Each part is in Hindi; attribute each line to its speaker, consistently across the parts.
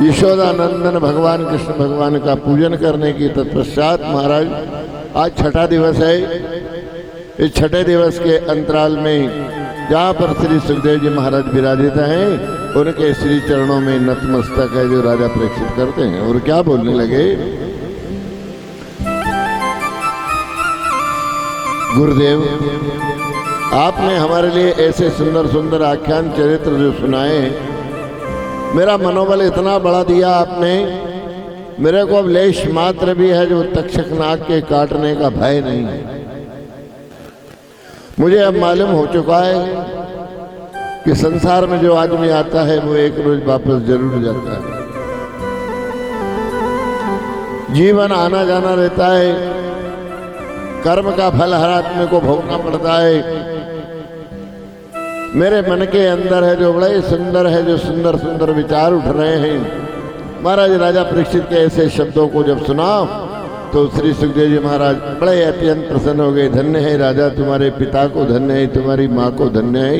Speaker 1: यशोदानंदन भगवान कृष्ण भगवान का पूजन करने की तत्पश्चात महाराज आज छठा दिवस है। इस छठे दिवस के अंतराल में जहाँ पर श्री सुखदेव जी महाराज विराजित हैं उनके श्री चरणों में नतमस्तक है जो राजा परीक्षित करते हैं और क्या बोलने लगे, गुरुदेव आपने हमारे लिए ऐसे सुंदर सुंदर आख्यान चरित्र जो सुनाए, मेरा मनोबल इतना बढ़ा दिया आपने, मेरे को अब लेश मात्र भी है जो तक्षक नाग के काटने का भय नहीं है। मुझे अब मालूम हो चुका है कि संसार में जो आदमी आता है वो एक रोज वापस जरूर जाता है। जीवन आना जाना रहता है, कर्म का फल हर आदमी को भोगना पड़ता है। मेरे मन के अंदर है जो बड़े सुंदर है, जो सुंदर सुंदर विचार उठ रहे हैं। महाराज राजा परीक्षित के ऐसे शब्दों को जब सुना तो श्री सुखदेव जी महाराज बड़े अत्यंत प्रसन्न हो गए। धन्य है राजा, तुम्हारे पिता को धन्य है, तुम्हारी माँ को धन्य है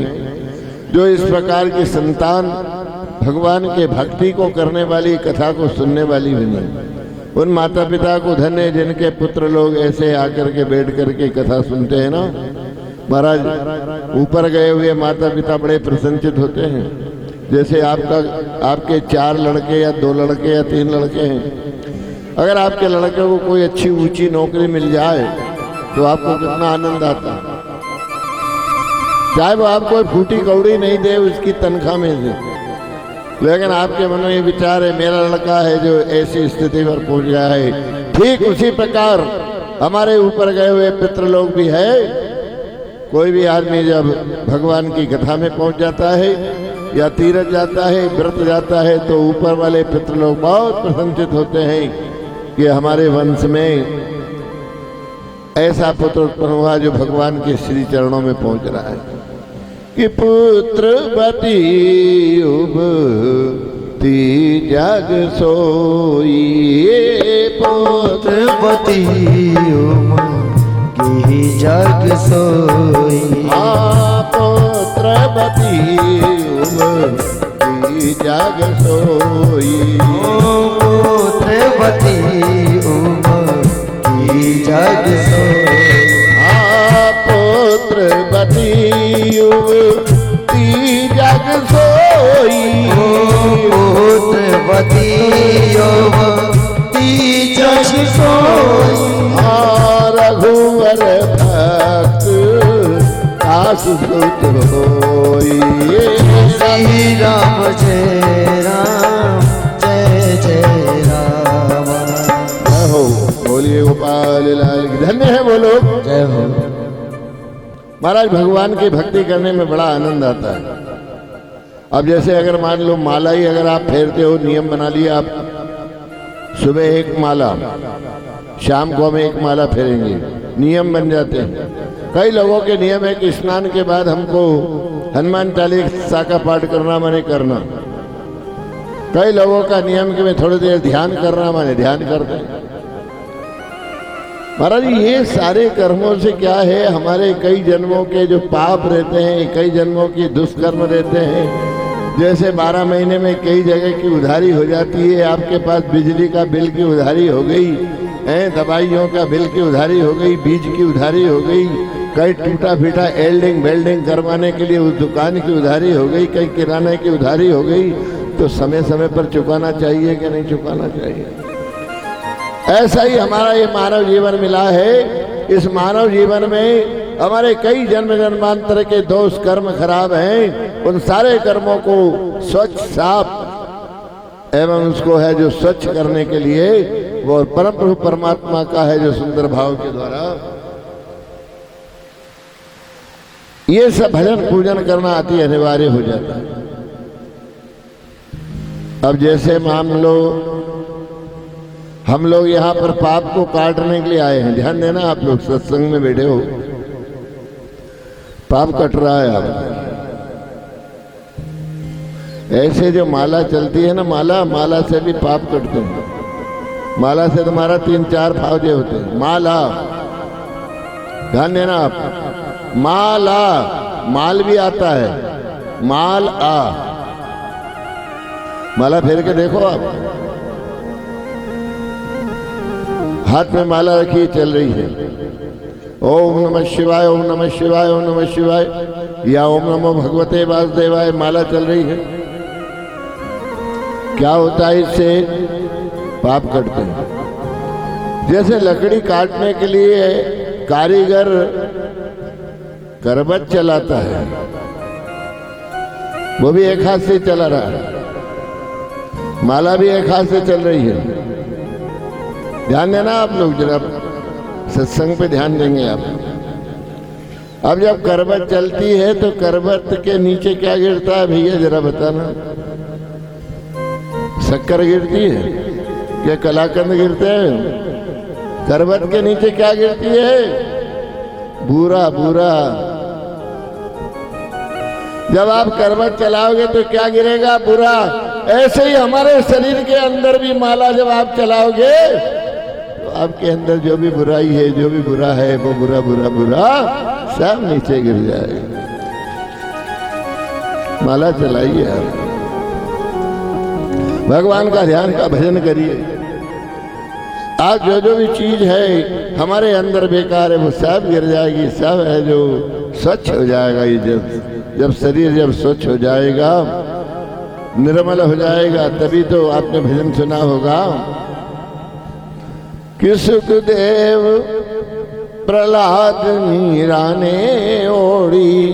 Speaker 1: जो इस प्रकार की संतान भगवान के भक्ति को करने वाली, कथा को सुनने वाली बनी। उन माता पिता को धन्य है जिनके पुत्र लोग ऐसे आकर के बैठ करके कथा सुनते हैं ना। महाराज ऊपर गए हुए माता पिता बड़े प्रसन्नचित होते हैं। जैसे आपके 4 लड़के या 2 लड़के या 3 लड़के हैं, अगर आपके लड़के को कोई अच्छी ऊंची नौकरी मिल जाए तो आपको कितना आनंद आता है, चाहे वो आपको फूटी कौड़ी नहीं दे उसकी तनख्वाह में से, लेकिन आपके मन में विचार है मेरा लड़का है जो ऐसी स्थिति पर पहुंच गया है। ठीक उसी प्रकार हमारे ऊपर गए हुए पितृ लोग भी है। कोई भी आदमी जब भगवान की कथा में पहुंच जाता है या तीर्थ जाता है, व्रत जाता है, तो ऊपर वाले पितृ लोग बहुत प्रसन्नचित होते हैं कि हमारे वंश में ऐसा पुत्र उत्पन्न हुआ जो भगवान के श्री चरणों में पहुंच रहा है। कि पुत्रवती युवती जग सोई,
Speaker 2: पुत्रवती युवती जग सोई।
Speaker 1: पुत्रवती युवती जग सोई,
Speaker 2: पुत्रवती युवती जग सोई।
Speaker 1: पुत्रवती युवती जग सोई,
Speaker 2: पुत्रवती युवती जग सोई।
Speaker 1: रघुवर भक्त आसु सुत होई,
Speaker 2: श्री राम जय राम जय जय राम।
Speaker 1: जय हो, बोलिए गोपाल लाल की। धन्य है बोलो,
Speaker 2: जय हो।
Speaker 1: महाराज भगवान की भक्ति करने में बड़ा आनंद आता है। अब जैसे अगर मान लो माला ही अगर आप फेरते हो, नियम बना लिया आप सुबह एक माला, शाम को हम एक माला फेरेंगे, नियम बन जाते हैं। कई लोगों के नियम है कि स्नान के बाद हमको हनुमान चालीसा का पाठ करना माने करना। कई लोगों का नियम कि मैं थोड़ी देर ध्यान करना माने ध्यान करते हैं। महाराज ये सारे कर्मों से क्या है, हमारे कई जन्मों के जो पाप रहते हैं, कई जन्मों की दुष्कर्म रहते हैं। जैसे 12 महीने में कई जगह की उधारी हो जाती है, आपके पास बिजली का बिल की उधारी हो गई है, दवाइयों का बिल की उधारी हो गई, बीज की उधारी हो गई, कई टूटा फीटा एल्डिंग वेल्डिंग करवाने के लिए उस दुकान की उधारी हो गई, कई किराने की उधारी हो गई। तो समय समय पर चुकाना चाहिए कि नहीं चुकाना चाहिए? ऐसा ही हमारा ये मानव जीवन मिला है। इस मानव जीवन में हमारे कई जन्म जन्मांतर के दोष कर्म खराब हैं। उन सारे कर्मों को स्वच्छ साफ एवं उसको है जो स्वच्छ करने के लिए वो परम प्रभु परमात्मा का है जो सुंदर भाव के द्वारा ये सब भजन पूजन करना अति अनिवार्य हो जाता है। अब जैसे मान लो हम लोग यहाँ पर पाप को काटने के लिए आए हैं, ध्यान देना आप लोग सत्संग में बैठे हो, पाप कट रहा है आप। ऐसे जो माला चलती है ना, माला से भी पाप कटते हैं। माला से तुम्हारा 3-4 फायदे होते हैं। माला, ध्यान देना आप, माल भी आता है, माल आ। माला फेर के देखो आप, हाथ में माला रखी चल रही है। ओम नमः शिवाय, ओम नमः शिवाय, ओम नमः शिवाय, या ओम नमो भगवते वासुदेवाय माला चल रही है। क्या होता है इससे? पाप कटते हैं। जैसे लकड़ी काटने के लिए कारीगर करबट चलाता है, वो भी एक हाथ से चला रहा है, माला भी एक हाथ से चल रही है। ध्यान देना आप लोग, जरा सत्संग पे ध्यान देंगे आप। अब जब करबट चलती है तो करबट के नीचे क्या गिरता है भैया, जरा बताना? शक्कर गिरती है क्या कलाकंद गिरते हैं? करबट के नीचे क्या गिरती है? बूरा। बूरा। जब आप करबट चलाओगे तो क्या गिरेगा? बुरा। ऐसे ही हमारे शरीर के अंदर भी माला जब आप चलाओगे तो आपके अंदर जो भी बुराई है, जो भी बुरा है, वो बुरा बुरा बुरा सब नीचे गिर जाएगा। माला चलाइए आप, भगवान का ध्यान का भजन करिए। आज जो भी चीज है हमारे अंदर बेकार है वो सब गिर जाएगी, सब है जो स्वच्छ हो जाएगा। ये जब शरीर जब स्वच्छ हो जाएगा, निर्मल हो जाएगा, तभी तो आपने भजन सुना होगा कि सुखदेव प्रहलाद मीरा ने ओढ़ी,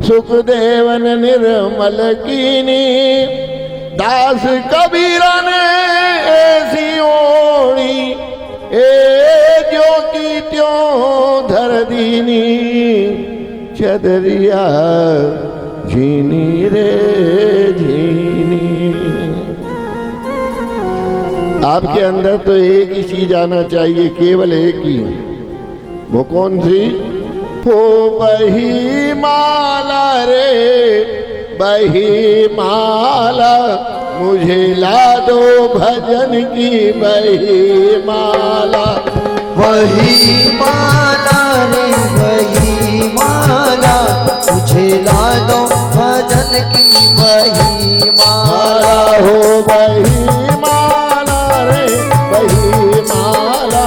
Speaker 1: सुखदेवन निर्मल कीनी, दास कबीरा ने ऐसी ओढ़ी, जो की त्यों धर दीनी, चदरिया झीनी रे झीनी। आपके अंदर तो एक ही चीज आना चाहिए, केवल एक ही। वो कौन सी? वो बही माला रे बही माला, मुझे ला दो भजन की बही माला।
Speaker 2: वही माला रे वही माला, मुझे ला दो भजन की वही माला।
Speaker 1: हो बही माला रे बही माला,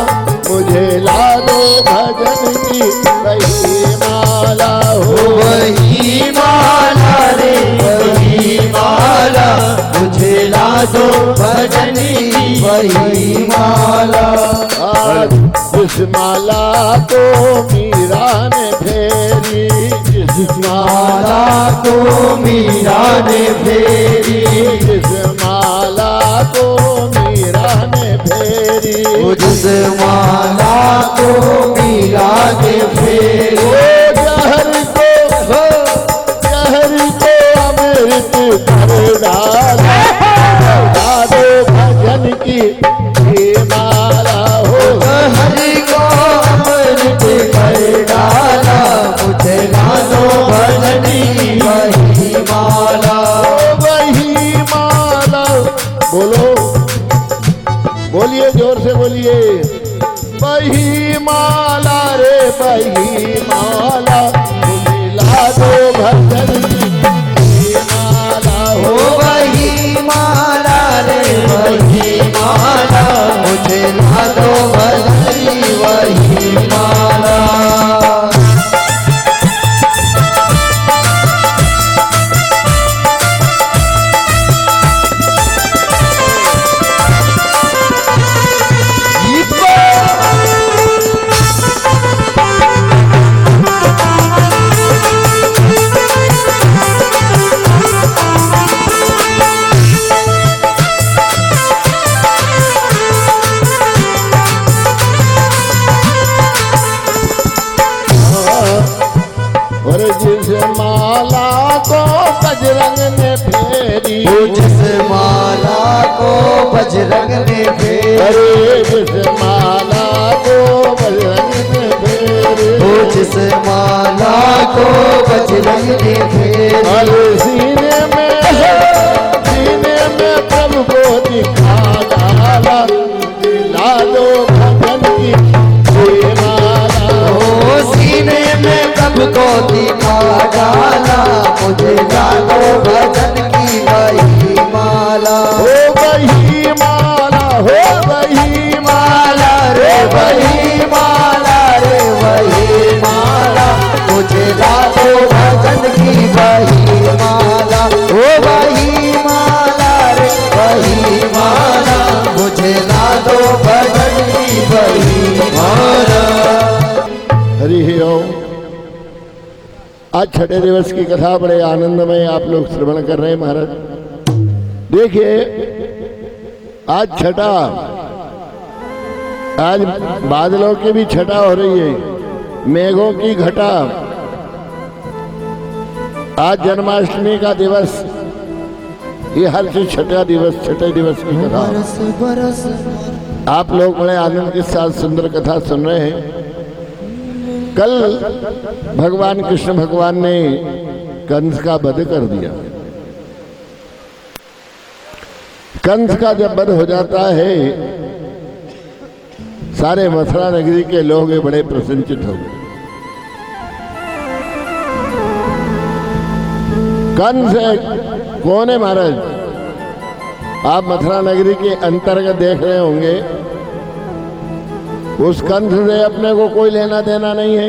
Speaker 1: मुझे ला दो भजन की बही माला। हो
Speaker 2: वही माला रे वही माला, मुझे ला दो भजन की वही माला।
Speaker 1: आज जिस माला को मीरा ने फेरी, जिस
Speaker 2: माला को मीरा ने फेरी,
Speaker 1: जिस माला को मीरा ने फेरी,
Speaker 2: जिस माला को मीरा ने फेरी,
Speaker 1: जहर को अमृत कर डाला, दो भजन की ये माला। हो
Speaker 2: हरि को अमृत कर डाला, मुझे ला दो भजन की वही माला।
Speaker 1: वही माला। बोलो, बोलिए, जोर से बोलिए। वही माला रे वही माला, मुझे ला दो भजन की माला।
Speaker 2: हो वही माला रे वही माला, मुझे ला दो भजन की वही माला।
Speaker 1: और जिस माला को बजरंग ने फेरी,
Speaker 2: जिस माला को बजरंग ने फेरी,
Speaker 1: अरे जिस माला को बजरंग ने फेरी,
Speaker 2: जिस माला को बजरंग ने फेरी,
Speaker 1: अरे सीने में प्रभु को दिखा डाला, दिला दो भजन की ये माला।
Speaker 2: ओ सीने में प्रभु को दिखा डाला, मुझे ला दो भजन की वही माला।
Speaker 1: आज छठे दिवस की कथा बड़े आनंदमय आप लोग श्रवण कर रहे हैं महाराज। देखिए आज छठा, आज बादलों की भी छठा हो रही है, मेघों की घटा। आज जन्माष्टमी का दिवस, ये हर चीज छठा दिवस, छठे दिवस की कथा आप लोग बड़े आनंद के साथ सुंदर कथा सुन रहे हैं। कल भगवान कृष्ण भगवान ने कंस का वध कर दिया। कंस का जब वध हो जाता है, सारे मथुरा नगरी के लोग बड़े प्रसन्नचित हो गए। कंस कौन है महाराज? आप मथुरा नगरी के अंतर्गत देख रहे होंगे। उस कंस से अपने को कोई लेना देना नहीं है।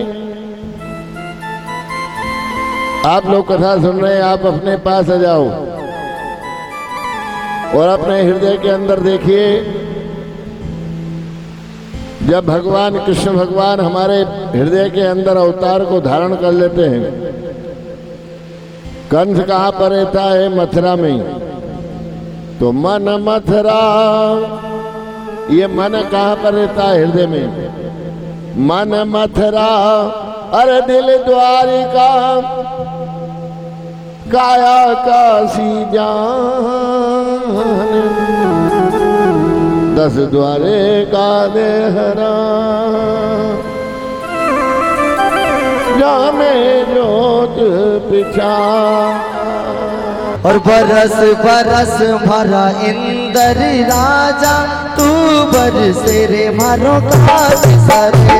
Speaker 1: आप लोग कथा सुन रहे हैं, आप अपने पास आ जाओ और अपने हृदय के अंदर देखिए। जब भगवान कृष्ण भगवान हमारे हृदय के अंदर अवतार को धारण कर लेते हैं, कंस कहाँ पर रहता है? मथुरा में। तो मन मथुरा, ये मन कहाँ पर रहता है? हृदय में। मन मथुरा अरे दिल द्वारिका, काया काशी जान, 10 द्वारे का देहरा, जा में जोत पिछा।
Speaker 2: और बरस बरस मारा इंदर राजा, तू बरसे रे मारो काज सरे।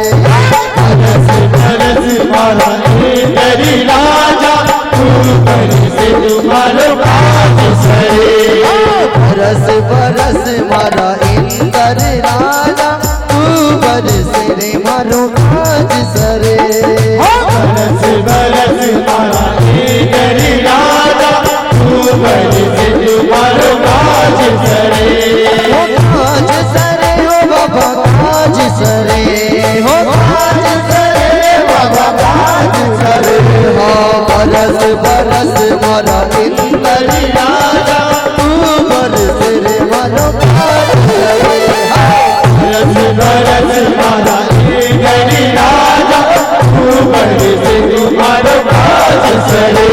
Speaker 3: बरस बरस मारा इंदर राजा, तू बरसे मारो काज सरे।
Speaker 2: बरस बरस मारा इंदर राजा, तू बरसे रे मारो काज सरे।
Speaker 3: बरस बरस मारा इंदर राजा, तू बरसे मारो काज सरे।
Speaker 2: काज सरे हो बाबा काज सरे, हो काज सरे बाबा काज सरे। हाँ बरस बरस मारा इंदर राजा, तू बरसे रे मारो काज सरे।
Speaker 3: बरस बरस मारा इंदर राजा, तू बरसे मारो काज सरे।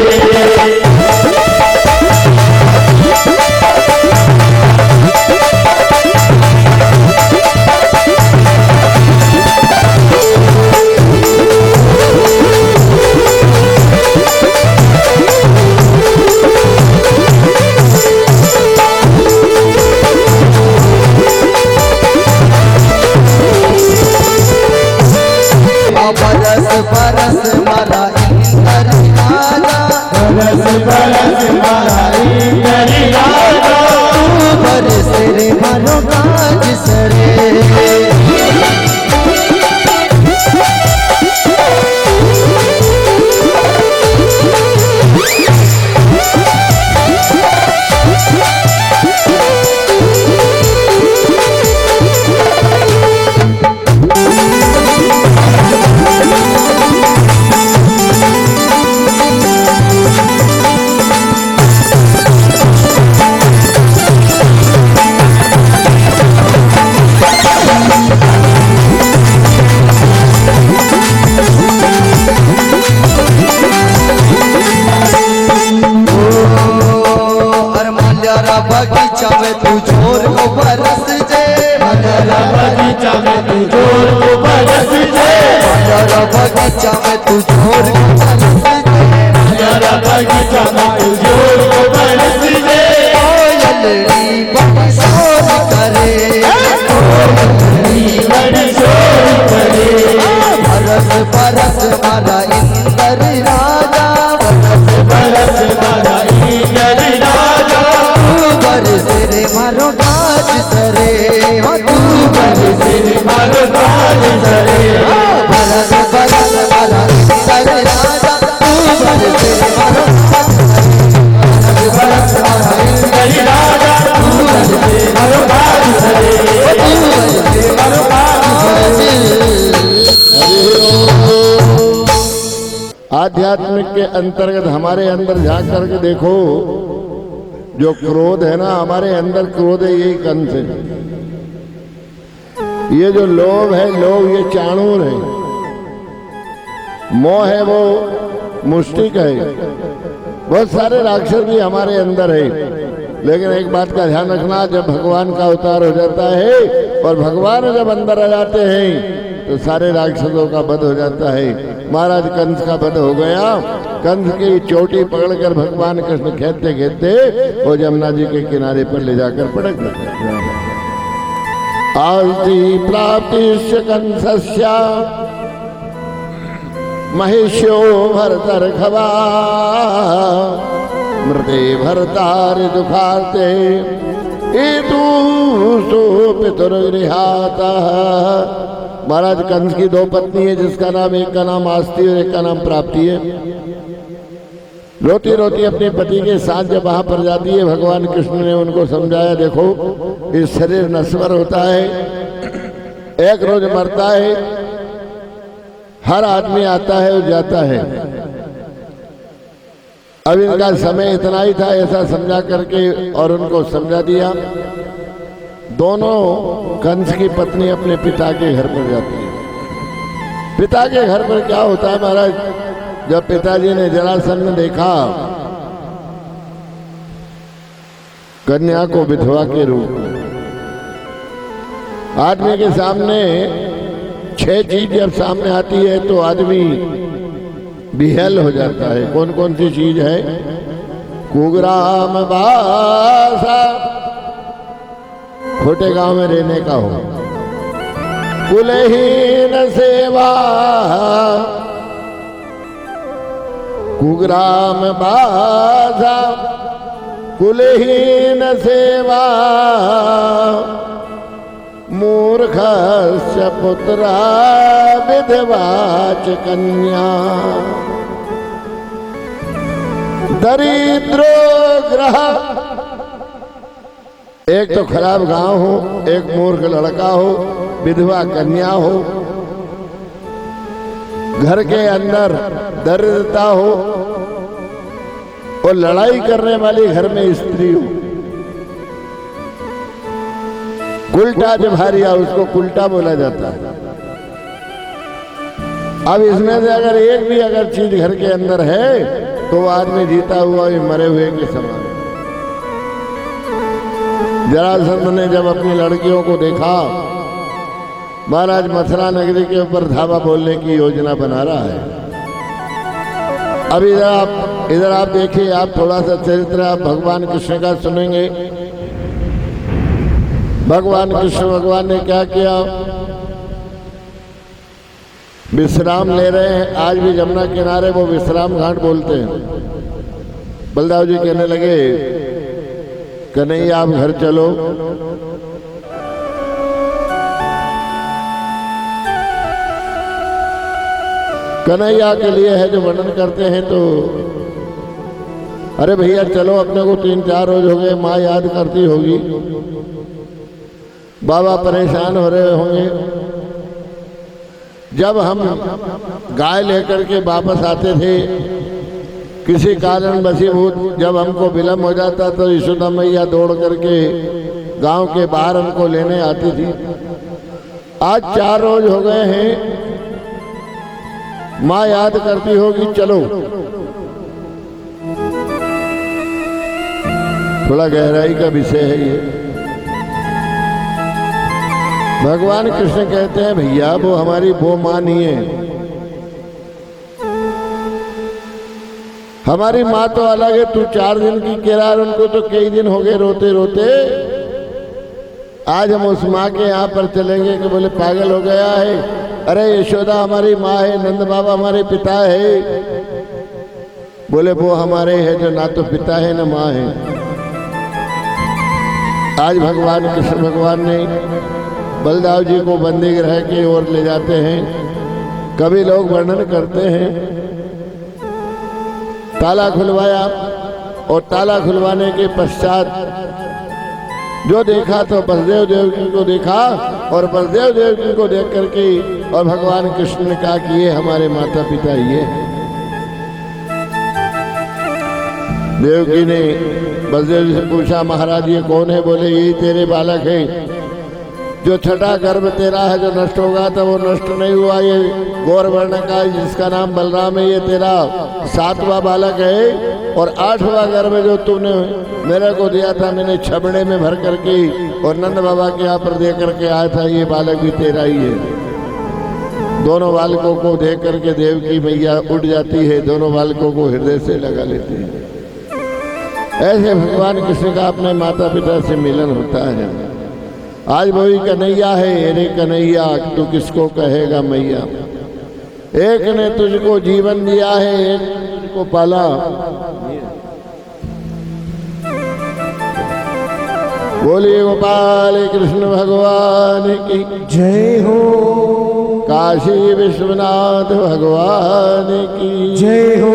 Speaker 2: बरस बरस मारा इंदर राजा,
Speaker 3: बरस बरस मारा इंदर राजा,
Speaker 2: तू बरसे रे मारो काज सरे। बगीचा में तू छोर को बरस जे,
Speaker 3: मदरा बगीचा में तू जोर को बरस जे।
Speaker 2: मदरा बगीचा में तू छोर को बरस जे,
Speaker 3: मदरा बगीचा में तू जोर को बरस जे।
Speaker 2: कोयलड़ी बड़ी शोर करे,
Speaker 3: कोयलड़ी बड़ी शोर करे।
Speaker 2: बरस बरस मारा इंदर राजा,
Speaker 3: बरस बरस मारा इंदर राजा,
Speaker 2: तू बरसे रे मारो काज सरे। हो तू
Speaker 3: बरसे मारो काज सरे।
Speaker 2: बरस बरस मारा इंदर राजा, तू बरसे रे मारो काज सरे।
Speaker 3: बरस मारा इंदर राजा, तू बरसे मारो काज सरे। तू बरसे मारो काज सरे।
Speaker 1: आध्यात्म आध्यात्मिक के अंतर्गत हमारे अंदर झांक करके देखो, जो क्रोध है ना, हमारे अंदर क्रोध है, यही कंस है। ये जो लोभ है, लोभ ये चाणूर है। मोह है वो मुष्टिक है। बहुत सारे राक्षस भी हमारे अंदर है। लेकिन एक बात का ध्यान रखना, जब भगवान का अवतार हो जाता है और भगवान जब अंदर आ जाते हैं तो सारे राक्षसों का वध हो जाता है। महाराज कंस का वध हो गया। कंस की चोटी पकड़कर भगवान कृष्ण खेलते खेलते वो जमुना जी के किनारे पर ले जाकर पटक देते। आलती प्राप्तिश्च कंसस्य महिष्यो भरतर्षभा मृते भरतारि दुखार्ते एतु सो पितुर्गृहातः। महाराज कंस की दो पत्नी है, जिसका नाम, एक का नाम आस्ती और एक का नाम प्राप्ति है। रोती रोती अपने पति के साथ जब वहां पर जाती है, भगवान कृष्ण ने उनको समझाया, देखो इस शरीर नश्वर होता है, एक रोज मरता है, हर आदमी आता है और जाता है। अब इनका समय इतना ही था, ऐसा समझा करके और उनको समझा दिया। दोनों कंस की पत्नी अपने पिता के घर पर जाती है। पिता के घर पर क्या होता है महाराज, जब पिताजी ने जरासंध देखा कन्या को विधवा के रूप में, आदमी के सामने 6 चीज जब सामने आती है तो आदमी बिहल हो जाता है। कौन कौन सी चीज है? कुग्राम बासा, छोटे गांव में रहने का हो, कुलहीन सेवा, कुग्राम बासा कुलहीन सेवा, मूर्खस्य पुत्रा विधवा च कन्या, दरिद्रो ग्रह। एक तो खराब गांव हो, एक मूर्ख लड़का हो, विधवा कन्या हो, घर के अंदर दरिद्रता हो और लड़ाई करने वाली घर में स्त्री हो। कुलटा जब हारिया, उसको कुलटा बोला जाता है। अब इसमें से अगर एक भी अगर चीज घर के अंदर है तो वो आदमी जीता हुआ ही मरे हुए के समान। जरासंध ने जब अपनी लड़कियों को देखा, महाराज मथुरा नगरी के ऊपर धावा बोलने की योजना बना रहा है। अब इधर आप देखिए, आप थोड़ा सा चरित्र आप भगवान कृष्ण का सुनेंगे। भगवान कृष्ण भगवान ने क्या किया, विश्राम ले रहे हैं। आज भी जमुना किनारे वो विश्राम घाट बोलते हैं। बलदाव जी कहने लगे, कन्हैया आप घर चलो। कन्हैया के लिए है जो वर्णन करते हैं, तो अरे भैया चलो, अपने को 3-4 रोज हो गए, माँ याद करती होगी, बाबा परेशान हो रहे होंगे। जब हम गाय लेकर के वापस आते थे, किसी कारण वशीभूत जब हमको विलम्ब हो जाता तो यशोदा मैया दौड़ करके गांव के बाहर हमको लेने आती थी। आज 4 रोज हो गए हैं, माँ याद करती होगी, चलो। थोड़ा गहराई का विषय है ये। भगवान कृष्ण कहते हैं, भैया वो हमारी वो माँ नहीं है, हमारी माँ तो अलग है। तू 4 दिन की किरार, उनको तो कई दिन हो गए रोते रोते। आज हम उस माँ के यहाँ पर चलेंगे कि बोले पागल हो गया है। अरे यशोदा हमारी माँ है, नंद बाबा हमारे पिता है। बोले वो हमारे है जो ना तो पिता है ना माँ है। आज भगवान कृष्ण भगवान ने बलदाव जी को बंदी गृह की ओर ले जाते हैं। कभी लोग वर्णन करते हैं, ताला खुलवाया और ताला खुलवाने के पश्चात जो देखा तो बलदेव देवकी को देखा, और बलदेव देवकी को देख करके और भगवान कृष्ण ने कहा कि ये हमारे माता पिता ये हैं। देवकी ने बलदेव जी से पूछा, महाराज ये कौन है? बोले यही तेरे बालक हैं। जो छठा गर्भ तेरा है जो नष्ट होगा था वो नष्ट नहीं हुआ, ये गौरवर्ण का जिसका नाम बलराम है, ये तेरा 7वां बालक है। और 8वां गर्भ जो तूने मेरे को दिया था, मैंने छबड़े में भर करके और नंद बाबा के यहाँ पर दे करके आया था, ये बालक भी तेरा ही है। दोनों बालकों को देख करके देवकी मैया उठ जाती है, दोनों बालकों को हृदय से लगा लेती है। ऐसे भगवान कृष्ण का अपने माता पिता से मिलन होता है। आज वही कन्हैया है, अरे कन्हैया तू किसको कहेगा मैया। एक ने तुझको जीवन दिया है, एक ने तुझको पाला। बोलिए गोपाल कृष्ण भगवान की
Speaker 3: जय हो,
Speaker 1: काशी विश्वनाथ भगवान की
Speaker 3: जय हो।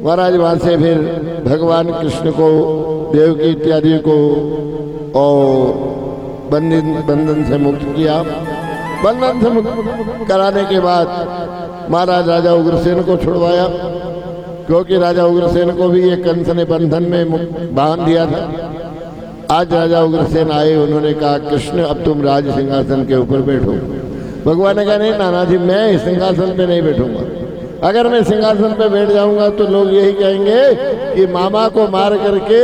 Speaker 1: महाराज वहां से फिर भगवान कृष्ण को, देवकी इत्यादि को और बंधन से मुक्त किया। बंधन से मुक्त कराने के बाद महाराज राजा उग्रसेन को छुड़वाया, क्योंकि राजा उग्रसेन को भी ये कंस ने बंधन में बांध दिया था। आज राजा उग्रसेन आए, उन्होंने कहा कृष्ण अब तुम राज सिंहासन के ऊपर बैठो। भगवान ने कहा नहीं नाना जी, मैं इस सिंहासन पे नहीं बैठूंगा। अगर मैं सिंहासन पे बैठ जाऊंगा तो लोग यही कहेंगे कि मामा को मार करके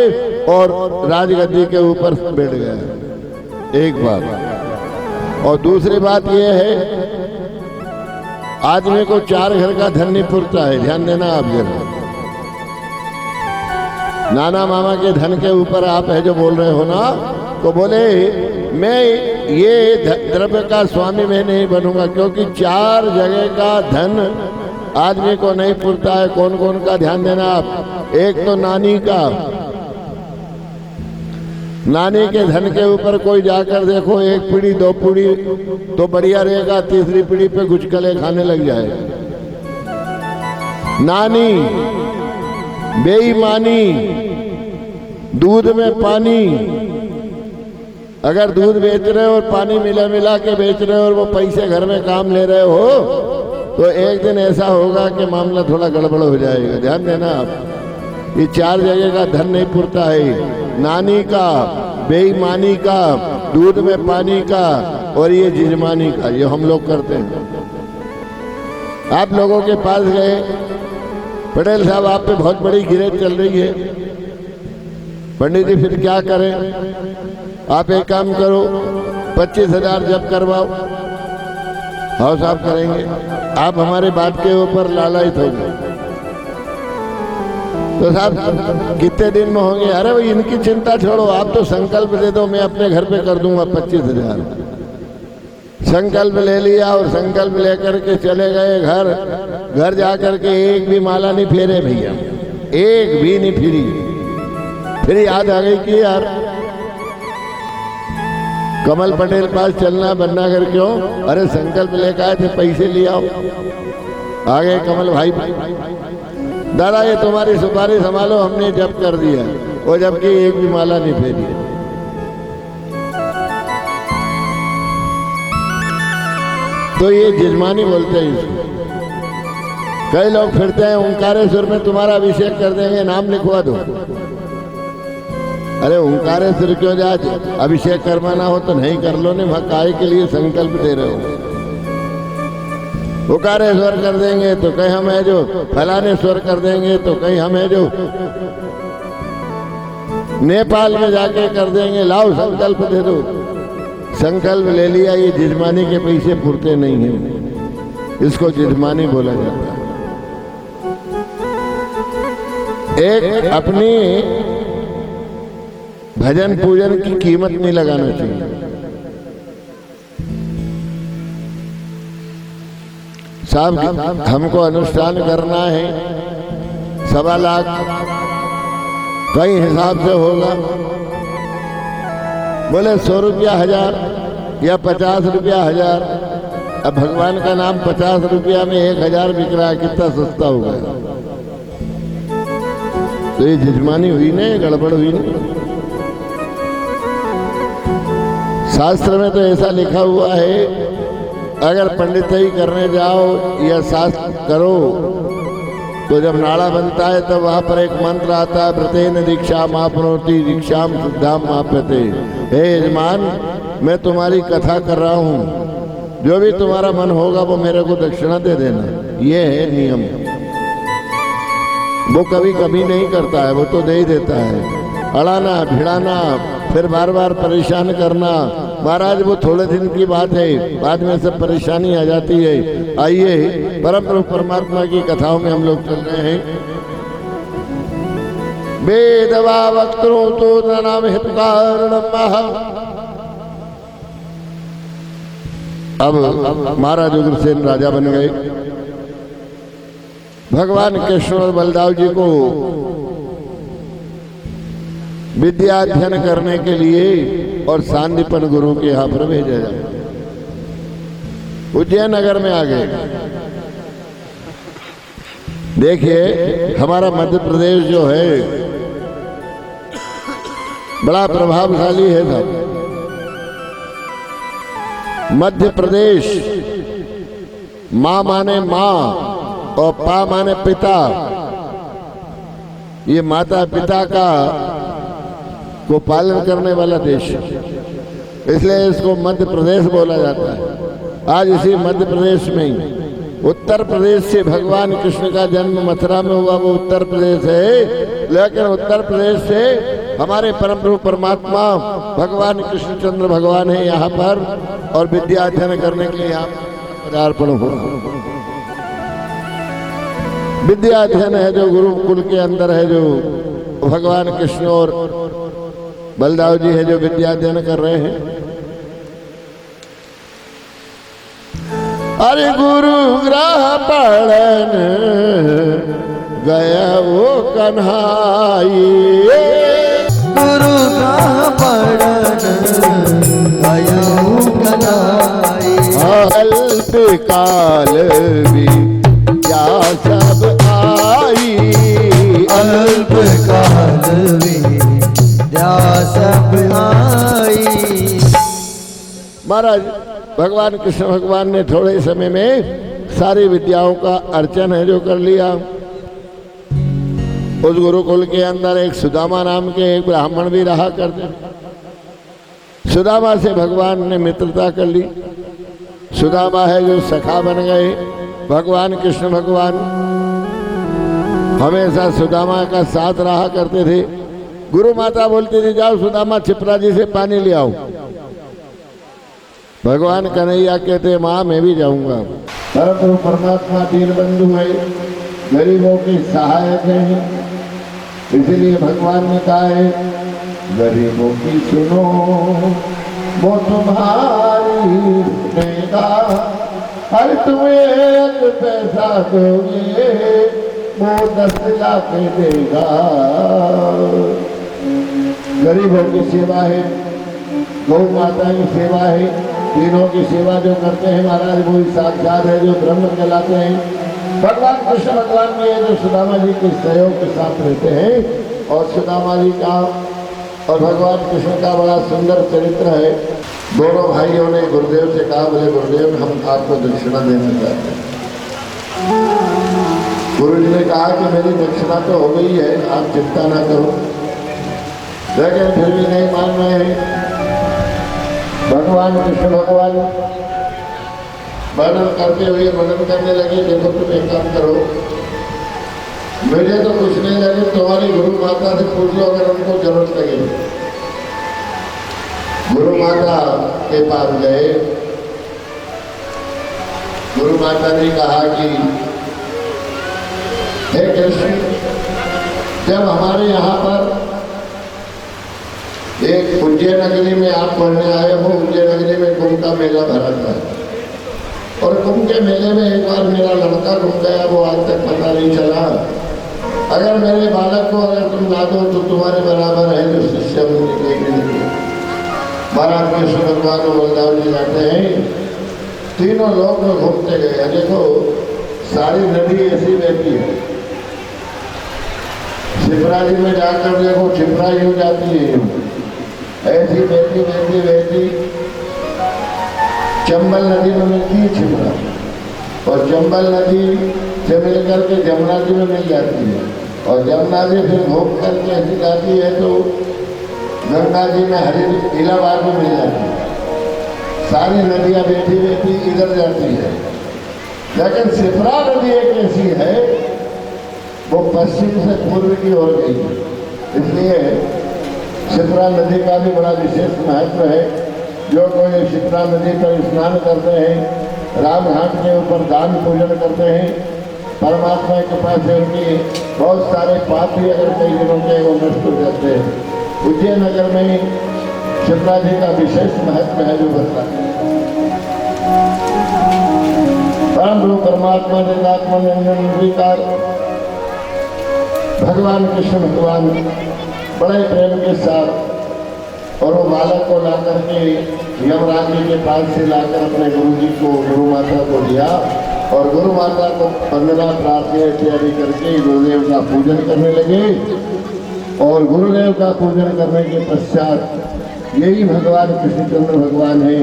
Speaker 1: और राजगद्दी के ऊपर बैठ गया। एक बात। और दूसरी बात यह है, आदमी को 4 घर का धन नहीं पुरता है, ध्यान देना आप जरा। नाना मामा के धन के ऊपर आप है जो बोल रहे हो ना, तो बोले मैं ये द्रव्य का स्वामी मैं नहीं बनूंगा, क्योंकि 4 जगह का धन आदमी को नहीं पुरता है। कौन कौन का ध्यान देना आप। एक तो नानी का, नानी के धन के ऊपर कोई जाकर देखो, 1 पीढ़ी 2 पीढ़ी तो बढ़िया रहेगा, तीसरी पीढ़ी पे गुचकले खाने लग जाएगा। नानी, बेईमानी, दूध में पानी। अगर दूध बेच रहे हो और पानी मिला मिला के बेच रहे हो और वो पैसे घर में काम ले रहे हो, तो एक दिन ऐसा होगा कि मामला थोड़ा गड़बड़ हो जाएगा। ध्यान देना आप। ये 4 जगह का धन नहीं पुरता है, नानी का, बेईमानी का, दूध में पानी का और ये जिजमानी का। ये हम लोग करते हैं। आप लोगों के पास गए, पटेल साहब आप पे बहुत बड़ी गिरफ्त चल रही है, पंडित जी फिर क्या करें? आप एक काम करो, 25,000 जब करवाओ। हाँ साहब करेंगे। आप हमारे बात के ऊपर लालायित हो गए तो साहब कितने दिन में होंगे? अरे भाई इनकी चिंता छोड़ो, आप तो संकल्प दे दो, मैं अपने घर पे कर दूंगा 25,000। संकल्प ले लिया और संकल्प लेकर के चले गए घर जाकर के एक भी माला नहीं फेरे भैया, एक भी नहीं फिरी। फिर याद आ गई कि यार कमल पटेल पास चलना बनना कर क्यों? अरे संकल्प लेकर आए थे, पैसे ले आओ। आ गए कमल भाई, दादा ये तुम्हारी सुपारी संभालो, हमने जब कर दिया। वो जबकि एक भी माला नहीं फेरी। तो ये जिजमानी बोलते हैं इसको। कई लोग फिरते हैं ओंकारेश्वर में तुम्हारा अभिषेक कर देंगे, नाम लिखवा दो। अरे ओंकारेश्वर क्यों जा? अभिषेक करवाना हो तो नहीं कर लो, नहीं काय के लिए संकल्प दे रहे हो। ओंकारेश्वर कर देंगे तो कहीं हम है जो, फलानेश्वर कर देंगे तो कहीं हम है जो, नेपाल में जाके कर देंगे। लाओ संकल्प दे दो। संकल्प ले लिया, ये जिजमानी के पैसे पुरते नहीं हैं, इसको जिजमानी बोला जाता है। एक अपनी भजन पूजन की कीमत नहीं लगाना चाहिए। साहब हमको अनुष्ठान करना है, 1.25 लाख कई हिसाब से होगा। बोले 100 रुपया 1000 या 50 रुपया 1000। अब भगवान का नाम 50 रुपया में 1000 बिक रहा है, कितना सस्ता हो गया। तो ये जिजमानी हुई नहीं, गड़बड़ हुई नहीं। शास्त्र में तो ऐसा लिखा हुआ है, अगर पंडिताई करने जाओ या शास्त्र करो तो जब नाड़ा बनता है तब वहां पर एक मंत्र आता है, व्रतेन दीक्षा मापनोति दीक्षाम शुद्धाम माप्यते। हे यजमान, मैं तुम्हारी कथा कर रहा हूँ, जो भी तुम्हारा मन होगा वो मेरे को दक्षिणा दे देना। ये है नियम। वो कभी कभी नहीं करता है, वो तो दे ही देता है। अड़ाना भिड़ाना फिर बार बार परेशान करना, महाराज वो थोड़े दिन की बात है, बाद में सब परेशानी आ जाती है। आइए परम प्रभु परमात्मा की कथाओं में हम लोग चल रहे हैं। वेदवा वक्त्रो तो नाम हितकारणम। अब महाराज उग्रसेन राजा बन गए। भगवान कृष्ण और बलदाव जी को विद्या अध्ययन करने के लिए और सांदीपन गुरु के यहाँ पर भेजा जाए। उज्जैन नगर में आ गए। देखिए हमारा मध्य प्रदेश जो है बड़ा प्रभावशाली है साहब। मध्य प्रदेश माँ माने माँ और पा माने पिता। ये माता पिता का को पालन करने वाला देश है, इसलिए इसको मध्य प्रदेश बोला जाता है। आज इसी मध्य प्रदेश में ही उत्तर प्रदेश से भगवान कृष्ण का जन्म मथुरा में हुआ, वो उत्तर प्रदेश है। लेकिन उत्तर प्रदेश से हमारे परम प्रभु परमात्मा भगवान कृष्णचंद्र भगवान है यहाँ पर, और विद्या अध्ययन करने के लिए यहाँ पदार्पण हुआ। विद्या अध्ययन है जो गुरुकुल के अंदर है, जो भगवान कृष्ण और बलदाव जी है जो विद्या अध्ययन कर रहे हैं। अरे गुरु ग्रह पढ़न गया वो कन्हाई,
Speaker 2: गुरु ग्रह पढ़न गया वो कन्हाई।
Speaker 1: अल्प काल भी क्या सब आई,
Speaker 2: अल्प काल भी क्या सब आई।
Speaker 1: महाराज भगवान कृष्ण भगवान ने थोड़े समय में सारी विद्याओं का अर्चन है जो कर लिया। उस गुरुकुल के अंदर एक सुदामा नाम के एक ब्राह्मण भी रहा करते। सुदामा से भगवान ने मित्रता कर ली। सुदामा है जो सखा बन गए भगवान कृष्ण भगवान। हमेशा सुदामा का साथ रहा करते थे। गुरु माता बोलती थी जाओ सुदामा छिपरा जी से पानी ले आओ। भगवान कन्हैया कहते माँ मैं भी जाऊंगा। परम परमात्मा दीनबंधु है, गरीबों के सहायक है, इसलिए भगवान ने कहा है गरीबों की सुनो वो तुम्हारी सुनेगा। हर तुम्हें एक पैसा दोगे वो 10 लाख देगा। गरीबों की सेवा है, गौ माता की सेवा है, तीनों की सेवा जो करते हैं महाराज वो साक्षात है जो ब्रह्म कहलाते हैं। भगवान कृष्ण भगवान में जो सुदामा जी के सहयोग के साथ रहते हैं, और सुदामा जी का और भगवान कृष्ण का बड़ा सुंदर चरित्र है। दोनों भाइयों ने गुरुदेव से कहा बोले गुरुदेव हम आपको दक्षिणा देना चाहते हैं। गुरु जी ने कहा कि मेरी दक्षिणा तो हो गई है, आप चिंता ना करो। लेकिन फिर भी नहीं मान रहे हैं। भगवान कृष्ण भगवान वर्णन करते हुए वर्णन करने लगे देखो तुम एक काम करो, मुझे तो कुछ नहीं लगे, तुम्हारी गुरु माता से पूछ लो अगर उनको जरूरत लगे। गुरु माता के पास गए। गुरु माता ने कहा कि हे कृष्ण, जब हमारे यहाँ पर एक उज्जैन नगरी में आप पढ़ने आए हो, उज्जैन नगरी में कुंभ का मेला भरा था, और कुंभ के मेले में एक बार मेरा लड़का घूम गया, वो आज तक पता नहीं चला। अगर मेरे बालक को अगर तुम ला दो तो तुम्हारे बराबर है जो शिष्य मुझे। महाराज कृष्ण भगवान और बलदाव जी जाते हैं, तीनों लोग में घूमते गए। देखो सारी नदी ऐसी बहती है, छिपरा जी में जाकर देखो छिपरा ही हो जाती है, ऐसी बहती बहती बहती चंबल नदी में मिलती है छिपरा, और चंबल नदी से मिल करके जमुना जी में मिल जाती है और जमुना जी फिर घूम करके ऐसी जाती है तो गंगा जी में इलाहाबाद में मिल जाती है। सारी नदियाँ बैठी बैठी इधर जाती है, लेकिन शिप्रा नदी एक ऐसी है वो पश्चिम से पूर्व की ओर गई है, इसलिए शिप्रा नदी का भी बड़ा विशेष महत्व है। जो कोई शिप्रा नदी पर स्नान करते हैं, राम घाट के ऊपर दान पूजन करते हैं, परमात्मा के पास से उनकी बहुत सारे पाप भी अगर कई दिनों के वो नष्ट हो जाते हैं। उज्जैन नगर में शिप्रा जी का विशेष महत्व है जो बताते हैं। परम गुरु परमात्मा निरात्मानंद विकार भगवान कृष्ण भगवान बड़े प्रेम के साथ और वो बालक को ला करके यमराज के पास से लाकर अपने गुरु जी को गुरु माता को दिया और गुरु माता को वंदना प्रार्थना इत्यादि करके गुरुदेव का पूजन करने लगे। और गुरुदेव का पूजन करने के पश्चात यही भगवान कृष्णचंद्र भगवान है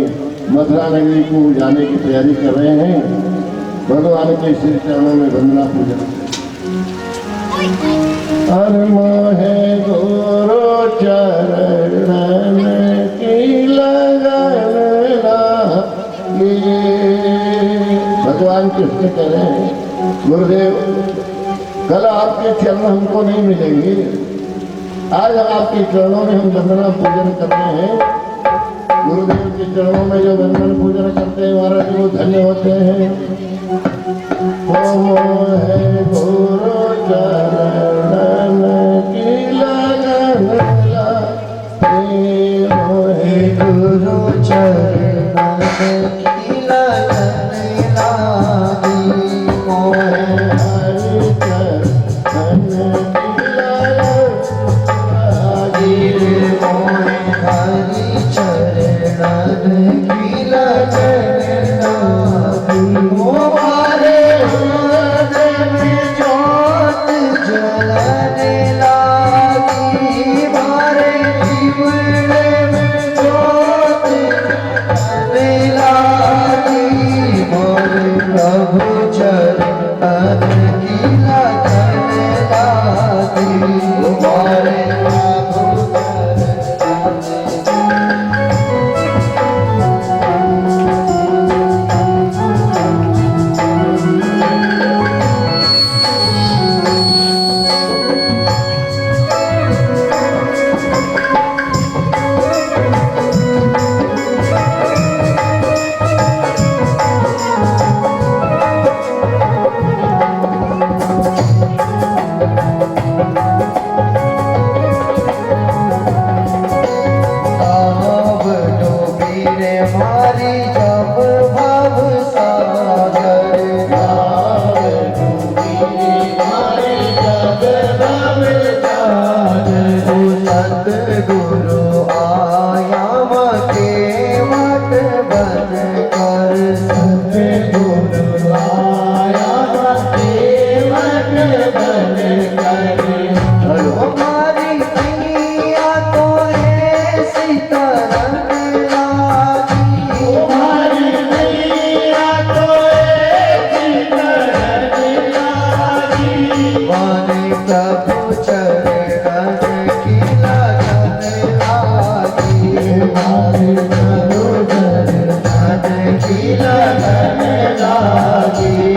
Speaker 1: मथुरा नगरी को जाने की तैयारी कर रहे हैं। भगवान के श्री चरणों में वंदना पूजन मोहे गुरु चरण की लगन भगवान कृष्ण कह रहे हैं गुरुदेव कल आपके चरण हमको नहीं मिलेंगे, आज हम आपके चरणों में हम वंदना पूजन करते हैं। गुरुदेव के चरणों में जो वंदन पूजन करते हैं महाराज वो धन्य होते हैं। है गुरु चरण की लगन
Speaker 2: मोहे गुरु चरण की लगन लागी, मोहे
Speaker 1: हरि चरण की लगन लागी,
Speaker 2: मोहे हरि चरण की लगन लागी। मोरे हृदय में ज्योत जलने लागी, मारे जीवड़े में ज्योत जलने लागी, मोरे प्रभु चरण की लगन लागी, मोरे प्रभु मारी जब भव सागर, सतगुरु आया के मत बन कर, सतगुरु आया के मत बन कर। हमारी मैया तो ऐसी तरह प्रभु चरण की लगन लागी, हमारे प्रभु चरण की लगन लागी।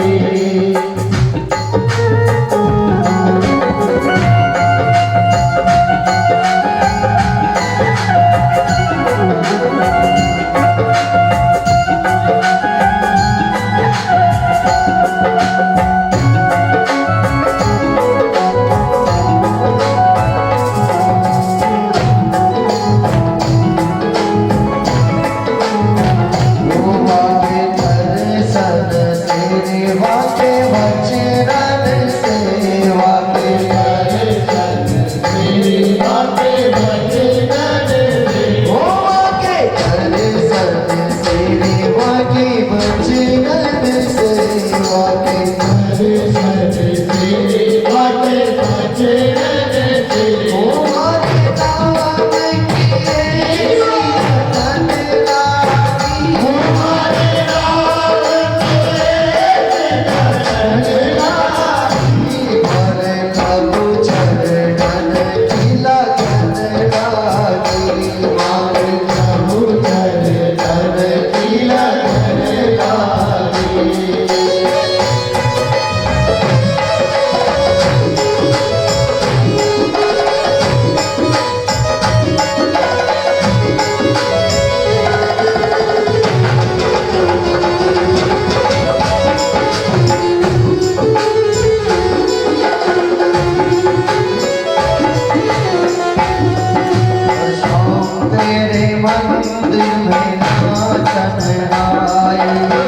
Speaker 2: मंदिर में नाचन आए,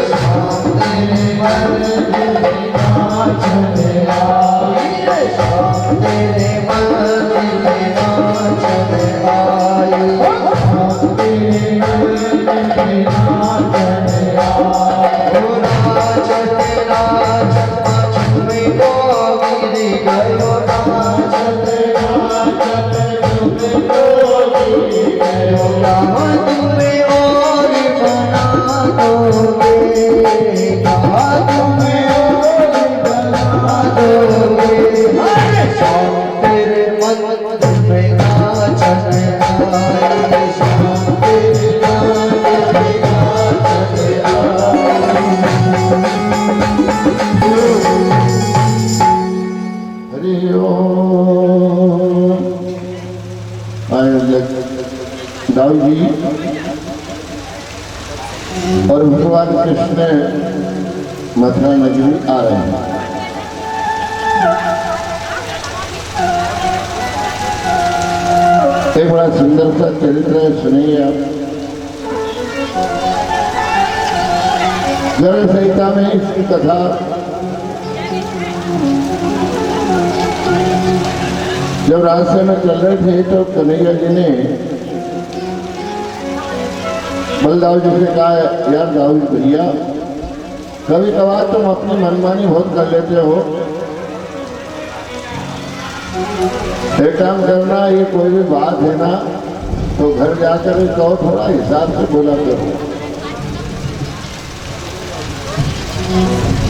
Speaker 2: श्याम तेरे मंदिर में नाचन आए, श्याम तेरे मंदिर में नाचन आए, श्याम तेरे मंदिर में नाचन आए। ओ नाचते नाचत झूमे तो गिर गयो, नाचते नाचत झूमे तो गिर गयो। राम तुम्हें और बना दोगे, क्या तुम्हें और बना दोगे। श्याम तेरे मंदिर में नाचन आए, श्याम तेरे मंदिर में नाचन आए।
Speaker 1: हरि ओम। आए दाऊ जी और भगवान कृष्ण मथुरा नगरी आ रहे हैं। एक बड़ा सुंदर सा चरित्र है, सुनिए आप। गर्भ संहिता में इसकी कथा जब रास्ते में चल रहे थे तो कन्हैया जी ने बलदाऊ जी से कहा, यार दाऊ भैया कभी कभार तुम अपनी मनमानी बहुत कर लेते हो, एक काम करना, ये कोई भी बात है ना तो घर जाकर कहो थोड़ा हिसाब से बोला करो।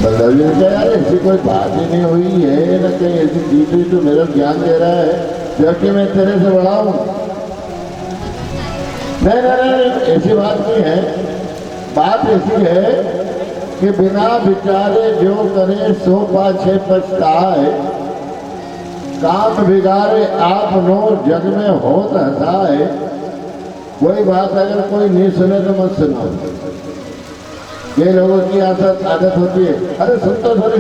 Speaker 1: बलदाऊ जी ने कहा, यार ऐसी कोई बात ही नहीं हुई है ना, कहीं ऐसी चीज हुई तो मेरा ज्ञान दे रहा है जबकि मैं तेरे से बड़ा हूं। नहीं, ऐसी बात नहीं है। बात ऐसी है कि बिना विचारे जो करे सो पाछे पछताए, काम बिगाड़े आप नो जग में होत हसाए। कोई बात अगर कोई नहीं सुने तो मत सुनाओ। ये लोगों की आदत होती है, अरे सुन तो सरी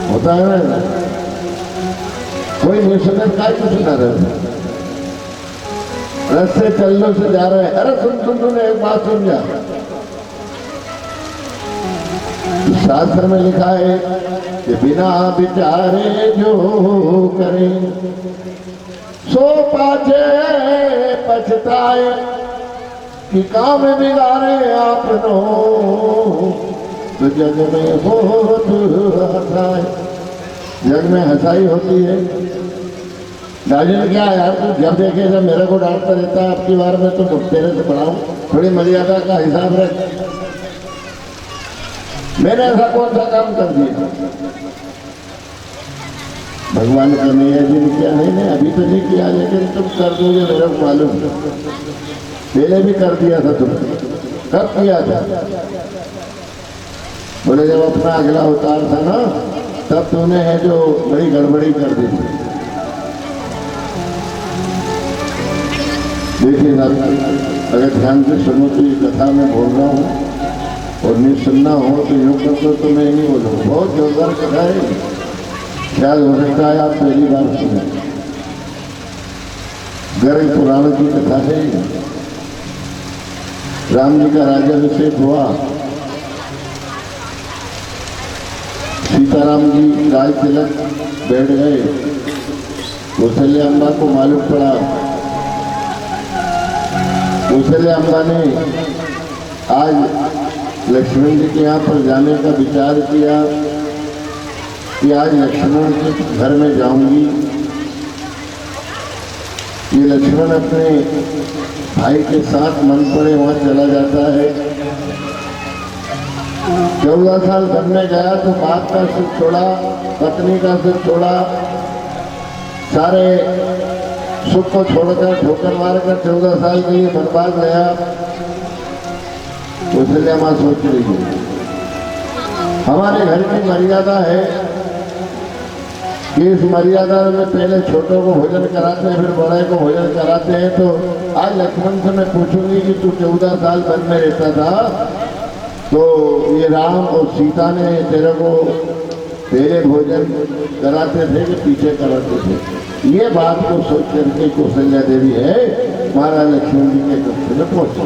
Speaker 1: होता है ना, कोई नहीं सुने क्या सुना रहे, रास्ते चलने से जा रहे हैं, अरे सुन एक बात सुन जा। शास्त्र में लिखा है कि बिना विचारे जो करे सो पाछे पछताए, कि काम बिगाड़े आपनो तो जग में बहुत हंसाए। जग में हंसाई होती है। दादी ने क्या यार, तू जब देखे जब मेरे को डांटता रहता है, आपकी बार में तो तेरे से पढ़ाऊं, थोड़ी मर्यादा का हिसाब रख। मैंने ऐसा कौन सा काम कर दिया? भगवान कन्हैया जी ने किया, नहीं अभी तो नहीं किया, लेकिन तुम कर दोगे मेरे को मालूम, पहले भी कर दिया था तुम। कब किया था? बोले जब अपना अगला अवतार था ना, तब तूने है जो बड़ी गड़बड़ी कर दी थी। देखिए ना, अगर ध्यान से सुनो तो ये कथा मैं बोल रहा हूँ, और नहीं सुनना हो तो यूँ कर दो तो मैं नहीं बोलूँगा। बहुत जोरदार कथा है, ख्याल हो सकता है आप पहली बार सुने। गर्ग पुराण की कथा है। राम जी का राज्याभिषेक हुआ, सीताराम जी राज तिलक बैठ गए। कौशल्या अम्बा को मालूम पड़ा, कौशल्या अम्बा ने आज लक्ष्मण जी के यहाँ पर जाने का विचार किया कि आज लक्ष्मण के घर में जाऊंगी। ये लक्ष्मण अपने भाई के साथ मन पड़े वहाँ चला जाता है। 14 साल बनने गया तो बाप का सुख छोड़ा, पत्नी का सुख छोड़ा, सारे सुख को छोड़कर ठोकर मारकर 14 साल के लिए बर्बाद गया। कौशल्या माँ सोच रही है, हमारे घर की मर्यादा है कि इस मर्यादा में पहले छोटों को भोजन कराते हैं, फिर बड़े को भोजन कराते हैं। तो आज लक्ष्मण से मैं पूछूंगी कि तू 14 साल वन में रहता था, तो ये राम और सीता ने तेरे को पहले भोजन कराते थे कि पीछे कराते थे? ये बात को सोच करके कौशल्या देवी है महाराज लक्ष्मण जी के कक्ष में पहुंचे।